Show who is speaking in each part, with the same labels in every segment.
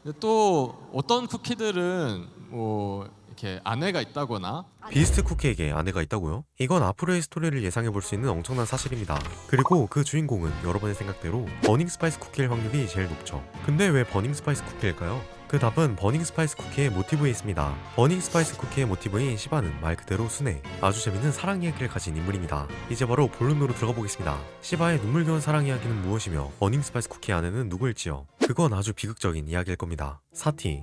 Speaker 1: 근데 또 어떤 쿠키들은 뭐 이렇게 아내가 있다거나
Speaker 2: 비스트 쿠키에게 아내가 있다고요? 이건 앞으로의 스토리를 예상해 볼 수 있는 엄청난 사실입니다. 그리고 그 주인공은 여러분의 생각대로 버닝 스파이스 쿠키일 확률이 제일 높죠. 근데 왜 버닝 스파이스 쿠키일까요? 그 답은 버닝 스파이스 쿠키의 모티브에 있습니다. 버닝 스파이스 쿠키의 모티브인 시바는 말 그대로 순해, 아주 재밌는 사랑 이야기를 가진 인물입니다. 이제 바로 본론으로 들어가 보겠습니다. 시바의 눈물겨운 사랑 이야기는 무엇이며 버닝 스파이스 쿠키의 아내는 누구일지요? 그건 아주 비극적인 이야기일 겁니다. 사티.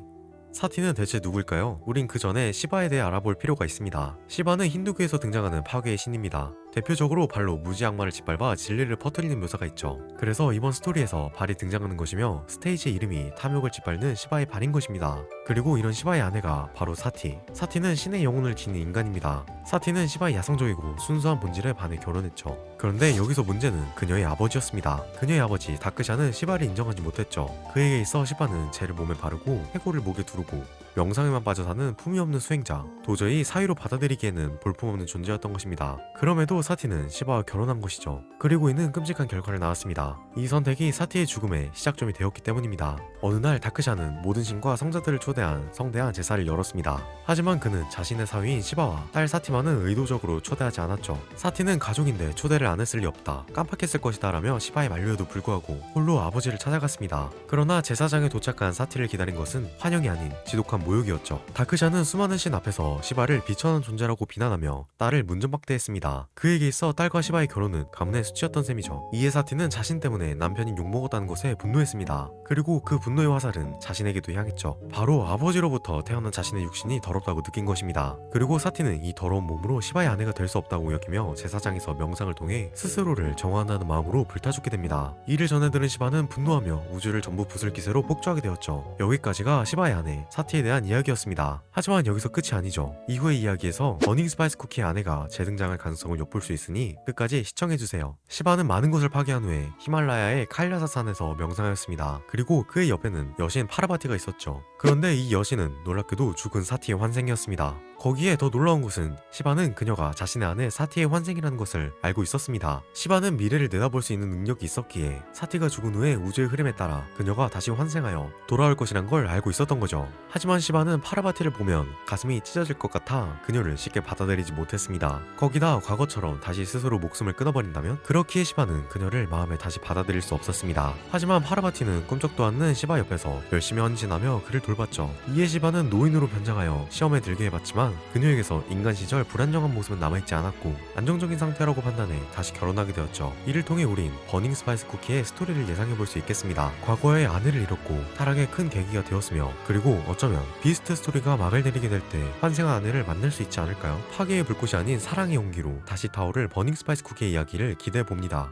Speaker 2: 사티는 대체 누구일까요? 우린 그 전에 시바에 대해 알아볼 필요가 있습니다. 시바는 힌두교에서 등장하는 파괴의 신입니다. 대표적으로 발로 무지 악마를 짓밟아 진리를 퍼뜨리는 묘사가 있죠. 그래서 이번 스토리에서 발이 등장하는 것이며 스테이지의 이름이 탐욕을 짓밟는 시바의 발인 것입니다. 그리고 이런 시바의 아내가 바로 사티. 사티는 신의 영혼을 지닌 인간입니다. 사티는 시바의 야성적이고 순수한 본질에 반해 결혼했죠. 그런데 여기서 문제는 그녀의 아버지였습니다. 그녀의 아버지 다크샤는 시바를 인정하지 못했죠. 그에게 있어 시바는 죄를 몸에 바르고 해골을 목에 두르고 명상에만 빠져 사는 품위 없는 수행자, 도저히 사위로 받아들이기에는 볼품없는 존재였던 것입니다. 그럼에도 사티는 시바와 결혼한 것이죠. 그리고 이는 끔찍한 결과를 낳았습니다. 이 선택이 사티의 죽음의 시작점이 되었기 때문입니다. 어느 날 다크샤는 모든 신과 성자들을 초대한 성대한 제사를 열었습니다. 하지만 그는 자신의 사위인 시바와 딸 사티만은 의도적으로 초대하지 않았죠. 사티는 가족인데 초대를 안 했을 리 없다, 깜빡했을 것이다 라며 시바의 만류에도 불구하고 홀로 아버지를 찾아갔습니다. 그러나 제사장에 도착한 사티를 기다린 것은 환영이 아닌 지독한 모욕이었죠. 다크샤는 수많은 신 앞에서 시바를 비천한 존재라고 비난하며 딸을 문전박대했습니다. 그에게 있어 딸과 시바의 결혼은 가문의 수치였던 셈이죠. 이에 사티는 자신 때문에 남편이 욕먹었다는 것에 분노했습니다. 그리고 그 분노의 화살은 자신에게도 향했죠. 바로 아버지로부터 태어난 자신의 육신이 더럽다고 느낀 것입니다. 그리고 사티는 이 더러운 몸으로 시바의 아내가 될 수 없다고 여기며 제사장에서 명상을 통해 스스로를 정화한다는 마음으로 불타죽게 됩니다. 이를 전해 들은 시바는 분노하며 우주를 전부 부술 기세로 폭주하게 되었죠. 여기까지가 시바의 아내 사티에 대한 이야기였습니다. 하지만 여기서 끝이 아니죠. 이후의 이야기에서 버닝 스파이스 쿠키의 아내가 재등장할 가능성을 엿볼 수 있으니 끝까지 시청해주세요. 시바는 많은 것을 파괴한 후에 히말라야의 카일라사산에서 명상하였습니다. 그리고 그의 옆에는 여신 파르바티가 있었죠. 그런데 이 여신은 놀랍게도 죽은 사티의 환생이었습니다. 거기에 더 놀라운 것은 시바는 그녀가 자신의 아내 사티의 환생이라는 것을 알고 있었습니다. 시바는 미래를 내다볼 수 있는 능력이 있었기에 사티가 죽은 후에 우주의 흐름에 따라 그녀가 다시 환생하여 돌아올 것이란 걸 알고 있었던 거죠. 하지만 시바는 파르바티를 보면 가슴이 찢어질 것 같아 그녀를 쉽게 받아들이지 못했습니다. 거기다 과거처럼 다시 스스로 목숨을 끊어버린다면 그렇기에 시바는 그녀를 마음에 다시 받아들일 수 없었습니다. 하지만 파르바티는 꿈쩍도 않는 시바 옆에서 열심히 헌신하며 그를 돌봤죠. 이에 시바는 노인으로 변장하여 시험에 들게 해봤지만 그녀에게서 인간 시절 불안정한 모습은 남아있지 않았고 안정적인 상태라고 판단해 다시 결혼하게 되었죠. 이를 통해 우린 버닝 스파이스 쿠키의 스토리를 예상해볼 수 있겠습니다. 과거에 아내를 잃었고 타락의 큰 계기가 되었으며 그리고 어쩌면 비스트 스토리가 막을 내리게 될 때 환생한 아내를 만날 수 있지 않을까요? 파괴의 불꽃이 아닌 사랑의 용기로 다시 타오를 버닝 스파이스 쿠키의 이야기를 기대해봅니다.